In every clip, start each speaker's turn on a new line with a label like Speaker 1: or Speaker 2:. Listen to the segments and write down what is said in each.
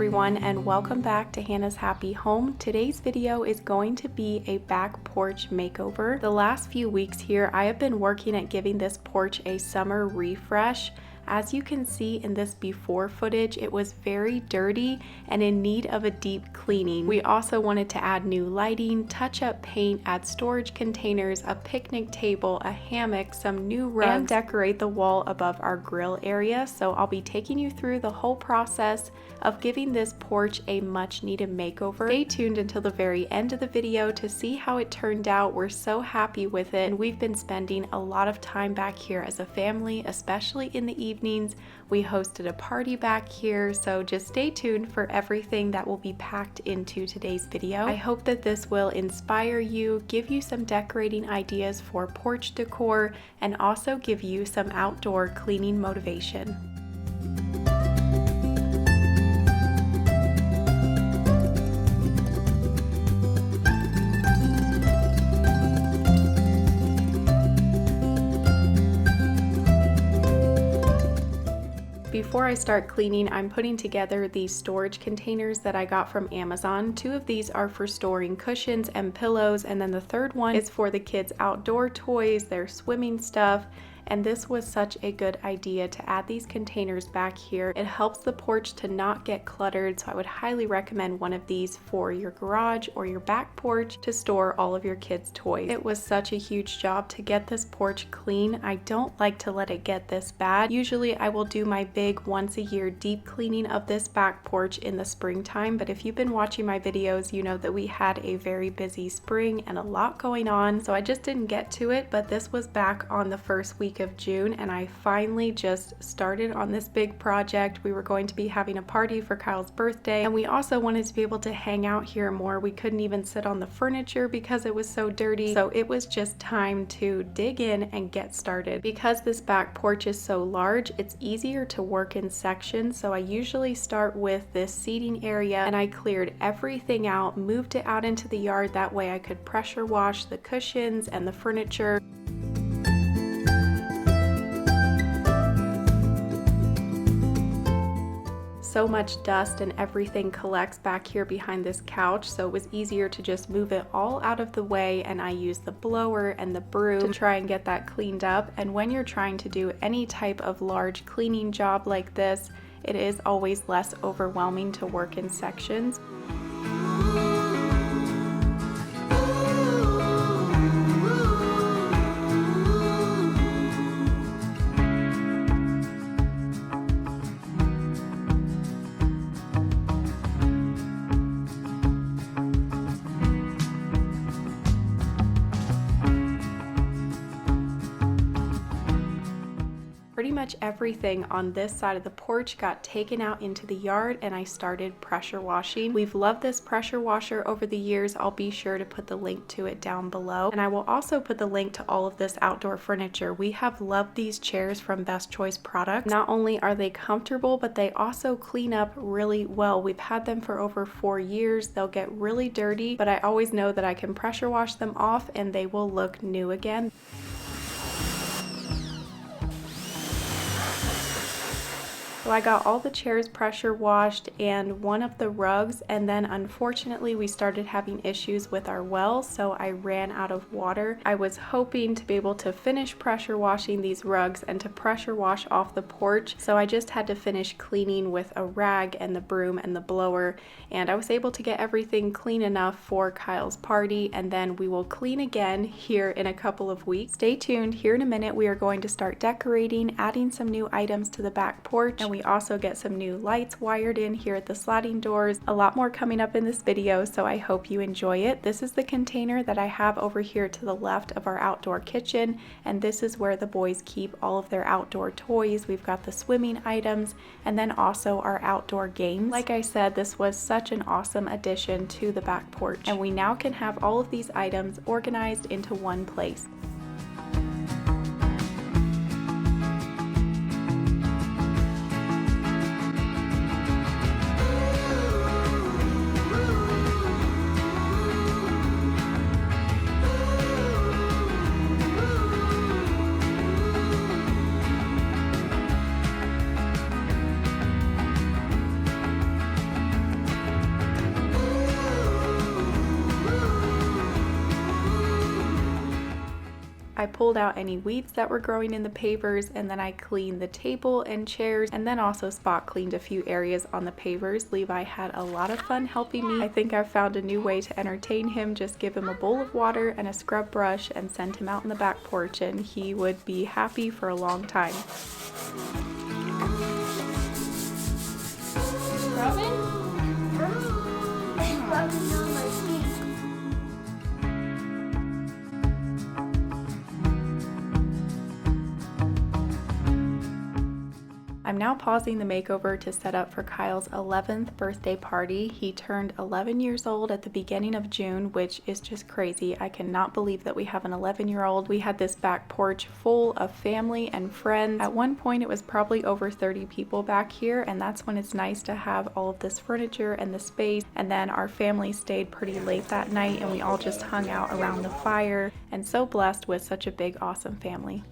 Speaker 1: everyone, and welcome back to Hannah's Happy Home. Today's video is going to be a back porch makeover. The last few weeks here, I have been working at giving this porch a summer refresh. As you can see in this before footage, it was very dirty and in need of a deep cleaning. We also wanted to add new lighting, touch up paint, add storage containers, a picnic table, a hammock, some new rugs, and decorate the wall above our grill area. So I'll be taking you through the whole process of giving this porch a much needed makeover. Stay tuned until the very end of the video to see how it turned out. We're so happy with it, and we've been spending a lot of time back here as a family, especially in the evenings. We hosted a party back here, so just stay tuned for everything that will be packed into today's video. I hope that this will inspire you, give you some decorating ideas for porch decor, and also give you some outdoor cleaning motivation. Before I start cleaning, I'm putting together these storage containers that I got from Amazon. Two of these are for storing cushions and pillows, and then the third one is for the kids' outdoor toys, their swimming stuff. And this was such a good idea to add these containers back here. It helps the porch to not get cluttered, so I would highly recommend one of these for your garage or your back porch to store all of your kids' toys. It was such a huge job to get this porch clean. I don't like to let it get this bad. Usually I will do my big once a year deep cleaning of this back porch in the springtime, but if you've been watching my videos, you know that we had a very busy spring and a lot going on, so I just didn't get to it. But this was back on the first week of June, and I finally just started on this big project. We were going to be having a party for Kyle's birthday, and we also wanted to be able to hang out here more. We couldn't even sit on the furniture because it was so dirty, so it was just time to dig in and get started. Because this back porch is so large, it's easier to work in sections, so I usually start with this seating area, and I cleared everything out, moved it out into the yard. That way I could pressure wash the cushions and the furniture. So much dust and everything collects back here behind this couch, so it was easier to just move it all out of the way, and I used the blower and the broom to try and get that cleaned up. And when you're trying to do any type of large cleaning job like this, it is always less overwhelming to work in sections. Pretty much everything on this side of the porch got taken out into the yard, and I started pressure washing. We've loved this pressure washer over the years. I'll be sure to put the link to it down below, and I will also put the link to all of this outdoor furniture. We have loved these chairs from Best Choice Products. Not only are they comfortable, but they also clean up really well. We've had them for over 4 years. They'll get really dirty, but I always know that I can pressure wash them off and they will look new again. So I got all the chairs pressure washed and one of the rugs, and then unfortunately we started having issues with our well, so I ran out of water. I was hoping to be able to finish pressure washing these rugs and to pressure wash off the porch, so I just had to finish cleaning with a rag and the broom and the blower, and I was able to get everything clean enough for Kyle's party, and then we will clean again here in a couple of weeks. Stay tuned. Here in a minute we are going to start decorating, adding some new items to the back porch, and we also get some new lights wired in here at the sliding doors. A lot more coming up in this video, so I hope you enjoy it. This is the container that I have over here to the left of our outdoor kitchen, and this is where the boys keep all of their outdoor toys. We've got the swimming items and then also our outdoor games. Like I said, this was such an awesome addition to the back porch, and we now can have all of these items organized into one place. I pulled out any weeds that were growing in the pavers, and then I cleaned the table and chairs, and then also spot cleaned a few areas on the pavers. Levi had a lot of fun helping me. I think I've found a new way to entertain him. Just give him a bowl of water and a scrub brush and send him out in the back porch, and he would be happy for a long time.
Speaker 2: Rubbing on my feet.
Speaker 1: I'm now pausing the makeover to set up for Kyle's 11th birthday party. He turned 11 years old at the beginning of June, which is just crazy. I cannot believe that we have an 11-year-old. We had this back porch full of family and friends. At one point it was probably over 30 people back here, and that's when it's nice to have all of this furniture and the space. And then our family stayed pretty late that night and we all just hung out around the fire, and so blessed with such a big, awesome family.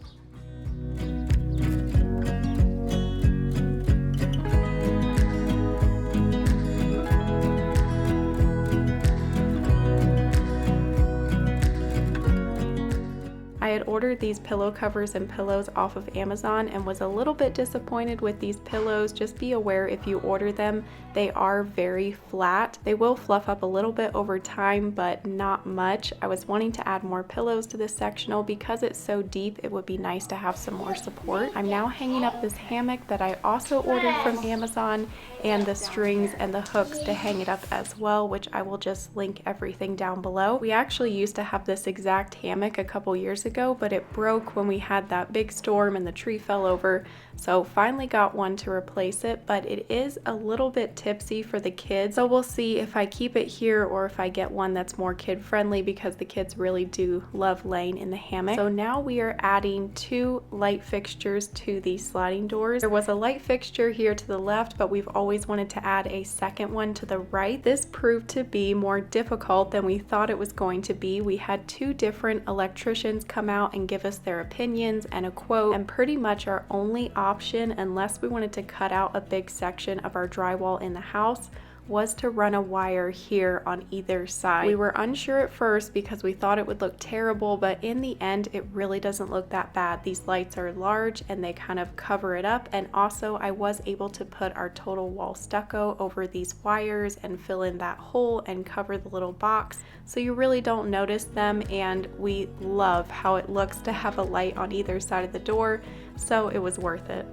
Speaker 1: I had ordered these pillow covers and pillows off of Amazon and was a little bit disappointed with these pillows. Just be aware if you order them, they are very flat. They will fluff up a little bit over time, but not much. I was wanting to add more pillows to this sectional. Because it's so deep, it would be nice to have some more support. I'm now hanging up this hammock that I also ordered from Amazon, and the strings and the hooks to hang it up as well, which I will just link everything down below. We actually used to have this exact hammock a couple years ago, but it broke when we had that big storm and the tree fell over, so finally got one to replace it. But it is a little bit tipsy for the kids, so we'll see if I keep it here or if I get one that's more kid friendly, because the kids really do love laying in the hammock. So now we are adding 2 light fixtures to these sliding doors. There was a light fixture here to the left, but we've always wanted to add a second one to the right. This proved to be more difficult than we thought it was going to be. We had 2 different electricians come out and give us their opinions and a quote, and pretty much our only option, unless we wanted to cut out a big section of our drywall in the house, was to run a wire here on either side. We were unsure at first because we thought it would look terrible, but in the end it really doesn't look that bad. These lights are large and they kind of cover it up, and also I was able to put our total wall stucco over these wires and fill in that hole and cover the little box, so you really don't notice them. And we love how it looks to have a light on either side of the door, so it was worth it.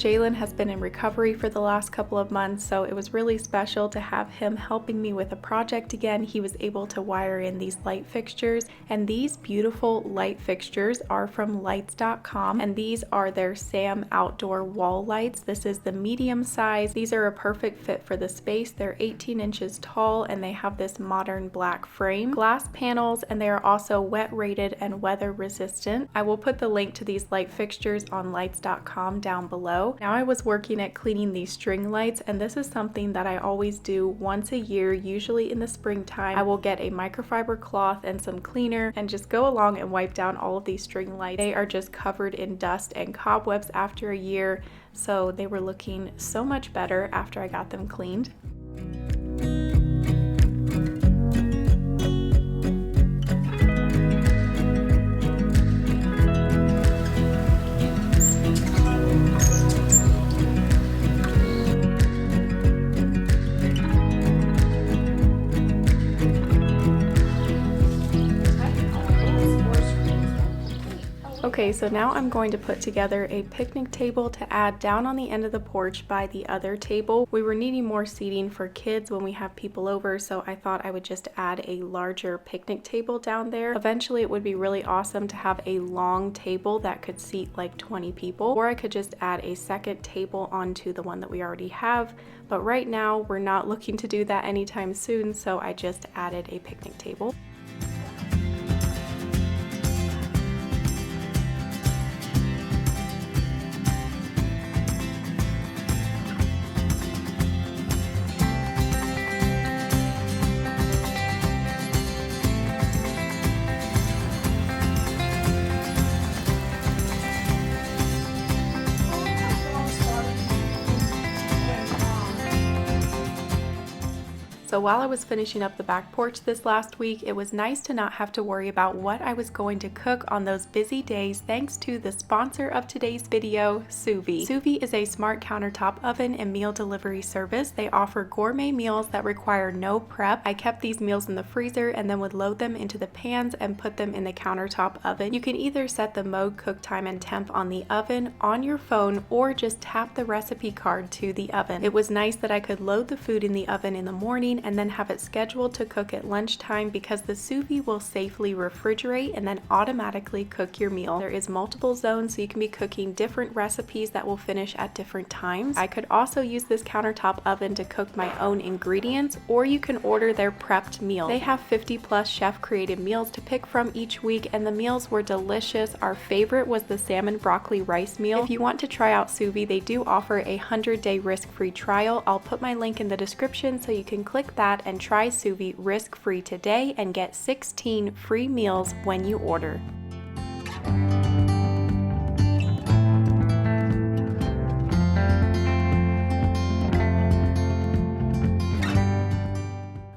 Speaker 1: Jalen has been in recovery for the last couple of months, so it was really special to have him helping me with a project again. He was able to wire in these light fixtures, and these beautiful light fixtures are from lights.com, and these are their Sam outdoor wall lights. This is the medium size. These are a perfect fit for the space. They're 18 inches tall and they have this modern black frame, glass panels, and they are also wet rated and weather resistant. I will put the link to these light fixtures on lights.com down below. Now I was working at cleaning these string lights, and this is something that I always do once a year, usually in the springtime. I will get a microfiber cloth and some cleaner and just go along and wipe down all of these string lights. They are just covered in dust and cobwebs after a year, so they were looking so much better after I got them cleaned. Okay, so now I'm going to put together a picnic table to add down on the end of the porch by the other table. We were needing more seating for kids when we have people over, so I thought I would just add a larger picnic table down there. Eventually it would be really awesome to have a long table that could seat like 20 people, or I could just add a second table onto the one that we already have. But right now we're not looking to do that anytime soon, so I just added a picnic table. So while I was finishing up the back porch this last week, it was nice to not have to worry about what I was going to cook on those busy days thanks to the sponsor of today's video, Sous Vide. Sous Vide is a smart countertop oven and meal delivery service. They offer gourmet meals that require no prep. I kept these meals in the freezer and then would load them into the pans and put them in the countertop oven. You can either set the mode, cook time, and temp on the oven on your phone or just tap the recipe card to the oven. It was nice that I could load the food in the oven in the morning and then have it scheduled to cook at lunchtime because the sous vide will safely refrigerate and then automatically cook your meal. There is multiple zones, so you can be cooking different recipes that will finish at different times. I could also use this countertop oven to cook my own ingredients, or you can order their prepped meals. They have 50+ chef created meals to pick from each week, and the meals were delicious. Our favorite was the salmon broccoli rice meal. If you want to try out Sous Vide, they do offer a 100-day risk-free trial. I'll put my link in the description so you can click that and try Sous Vide risk-free today and get 16 free meals when you order.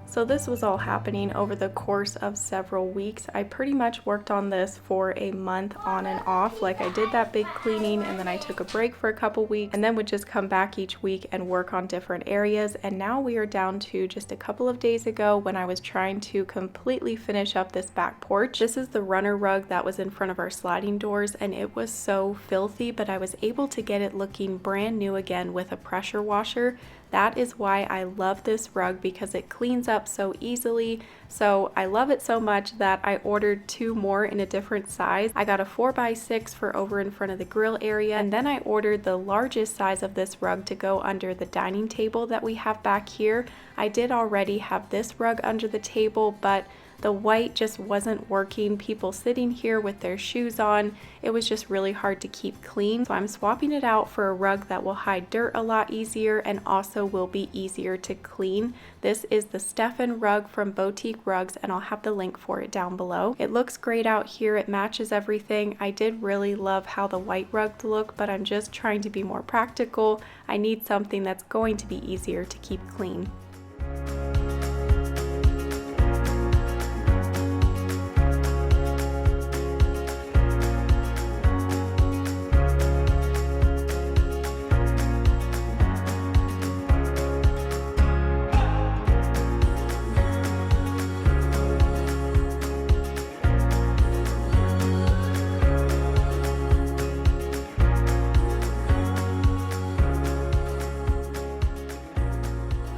Speaker 1: So this was all happening over the course of several weeks. I pretty much worked on this for a month on and off. Like, I did that big cleaning and then I took a break for a couple weeks and then would just come back each week and work on different areas. And now we are down to just a couple of days ago when I was trying to completely finish up this back porch. This is the runner rug that was in front of our sliding doors and it was so filthy, but I was able to get it looking brand new again with a pressure washer. That is why I love this rug, because it cleans up so easily. So I love it so much that I ordered 2 more in a different size. I got a 4x6 for over in front of the grill area, and then I ordered the largest size of this rug to go under the dining table that we have back here. I did already have this rug under the table, but the white just wasn't working. People sitting here with their shoes on, it was just really hard to keep clean. So I'm swapping it out for a rug that will hide dirt a lot easier and also will be easier to clean. This is the Stefan rug from Boutique Rugs, and I'll have the link for it down below. It looks great out here. It matches everything. I did really love how the white rugs look, but I'm just trying to be more practical. I need something that's going to be easier to keep clean.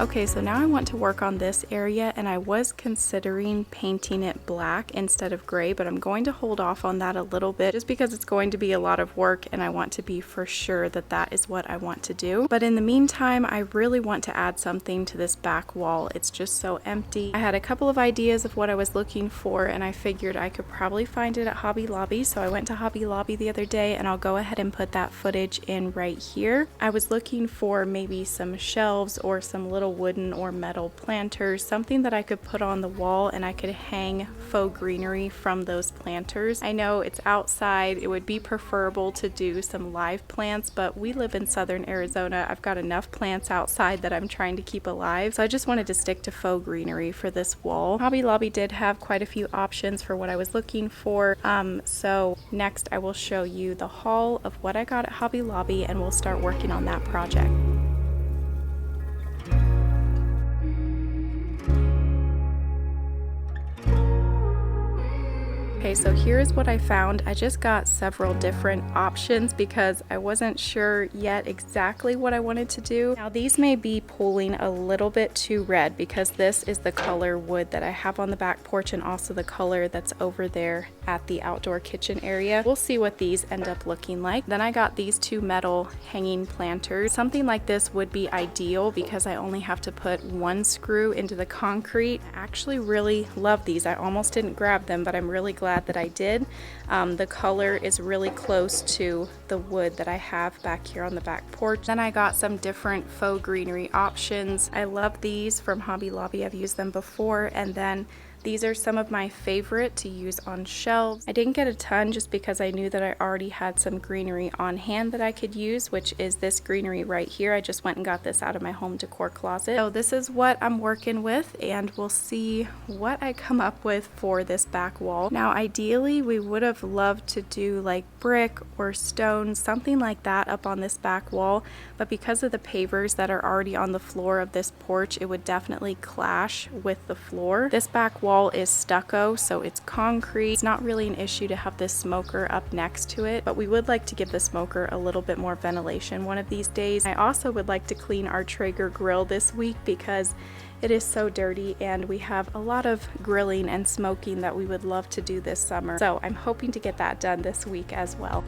Speaker 1: Okay, so now I want to work on this area, and I was considering painting it black instead of gray, but I'm going to hold off on that a little bit just because it's going to be a lot of work and I want to be for sure that that is what I want to do. But in the meantime, I really want to add something to this back wall. It's just so empty. I had a couple of ideas of what I was looking for, and I figured I could probably find it at Hobby Lobby. So I went to Hobby Lobby the other day, and I'll go ahead and put that footage in right here. I was looking for maybe some shelves or some little wooden or metal planters, something that I could put on the wall and I could hang faux greenery from those planters. I know it's outside, it would be preferable to do some live plants, but we live in southern Arizona. I've got enough plants outside that I'm trying to keep alive, so I just wanted to stick to faux greenery for this wall. Hobby Lobby did have quite a few options for what I was looking for, so next I will show you the haul of what I got at Hobby Lobby and we'll start working on that project. Okay, so here's what I found. I just got several different options because I wasn't sure yet exactly what I wanted to do. Now these may be pulling a little bit too red because this is the color wood that I have on the back porch and also the color that's over there at the outdoor kitchen area. We'll see what these end up looking like. Then I got these 2 metal hanging planters. Something like this would be ideal because I only have to put 1 screw into the concrete. I actually really love these. I almost didn't grab them, but I'm really glad that I did. The color is really close to the wood that I have back here on the back porch. Then I got some different faux greenery options. I love these from Hobby Lobby. I've used them before. And then These are some of my favorite to use on shelves. I didn't get a ton just because I knew that I already had some greenery on hand that I could use, which is this greenery right here. I just went and got this out of my home decor closet. So this is what I'm working with, and we'll see what I come up with for this back wall. Now ideally we would have loved to do like brick or stone, something like that up on this back wall, but because of the pavers that are already on the floor of this porch, it would definitely clash with the floor. This back wall is stucco, so it's concrete. It's not really an issue to have this smoker up next to it, but we would like to give the smoker a little bit more ventilation one of these days. I also would like to clean our Traeger grill this week because it is so dirty and we have a lot of grilling and smoking that we would love to do this summer. So I'm hoping to get that done this week as well.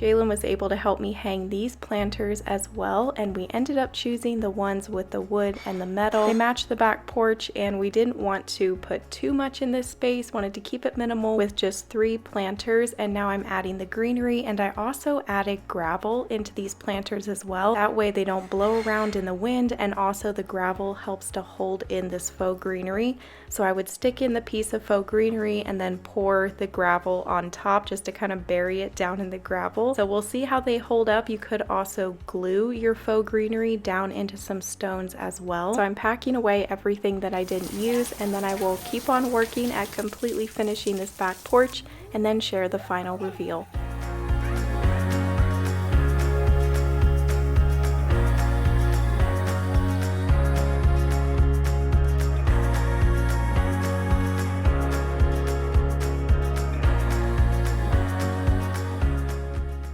Speaker 1: Jalen was able to help me hang these planters as well, and we ended up choosing the ones with the wood and the metal. They match the back porch, and we didn't want to put too much in this space, wanted to keep it minimal with just 3 planters. And now I'm adding the greenery, and I also added gravel into these planters as well. That way they don't blow around in the wind, and also the gravel helps to hold in this faux greenery. So I would stick in the piece of faux greenery and then pour the gravel on top just to kind of bury it down in the gravel. So we'll see how they hold up. You could also glue your faux greenery down into some stones as well. So I'm packing away everything that I didn't use, and then I will keep on working at completely finishing this back porch and then share the final reveal.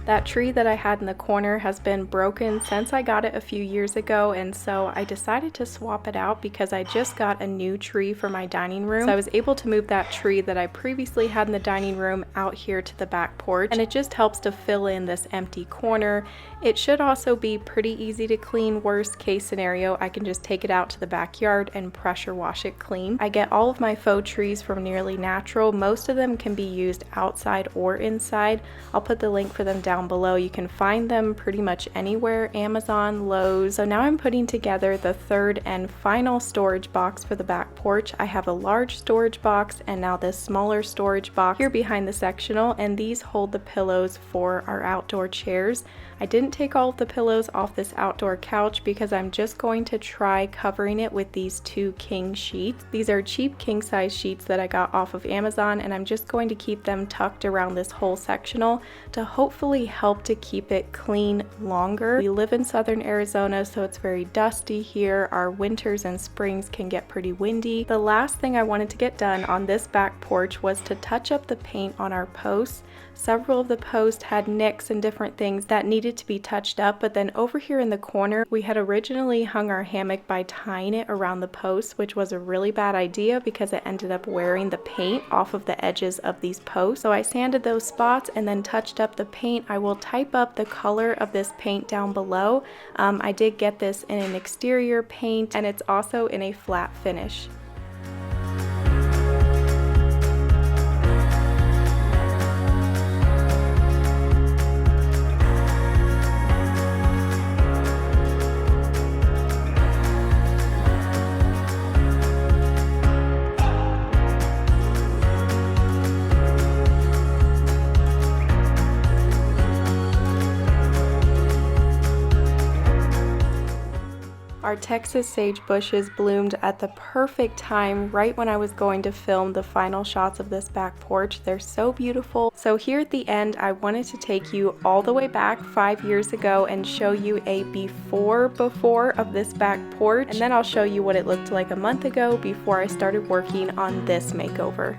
Speaker 1: That tree that I had in the corner has been broken since I got it a few years ago, and so I decided to swap it out because I just got a new tree for my dining room. So I was able to move that tree that I previously had in the dining room out here to the back porch, and it just helps to fill in this empty corner. It should also be pretty easy to clean. Worst case scenario, I can just take it out to the backyard and pressure wash it clean. I get all of my faux trees from Nearly Natural. Most of them can be used outside or inside. I'll put the link for them down below. You can find them pretty much anywhere, Amazon, Lowe's. So now I'm putting together the third and final storage box for the back porch. I have a large storage box and now this smaller storage box here behind the sectional, and these hold the pillows for our outdoor chairs. I didn't take all of the pillows off this outdoor couch because I'm just going to try covering it with these 2 king sheets. These are cheap king size sheets that I got off of Amazon, and I'm just going to keep them tucked around this whole sectional to hopefully help to keep it clean longer. We live in southern Arizona, so it's very dusty here. Our winters and springs can get pretty windy. The last thing I wanted to get done on this back porch was to touch up the paint on our posts. Several of the posts had nicks and different things that needed to be touched up, but then over here in the corner, we had originally hung our hammock by tying it around the posts, which was a really bad idea because it ended up wearing the paint off of the edges of these posts. So I sanded those spots and then touched up the paint. I will type up the color of this paint down below. I did get this in an exterior paint, and it's also in a flat finish. Our Texas sage bushes bloomed at the perfect time, right when I was going to film the final shots of this back porch. They're so beautiful. So here at the end, I wanted to take you all the way back 5 years ago and show you a before of this back porch, and then I'll show you what it looked like a month ago before I started working on this makeover.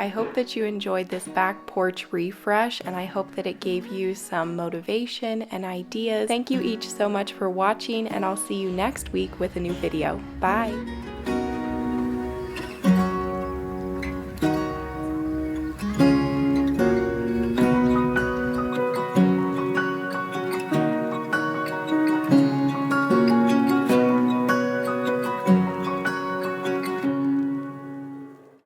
Speaker 1: I hope that you enjoyed this back porch refresh, and I hope that it gave you some motivation and ideas. Thank you each so much for watching, and I'll see you next week with a new video. Bye!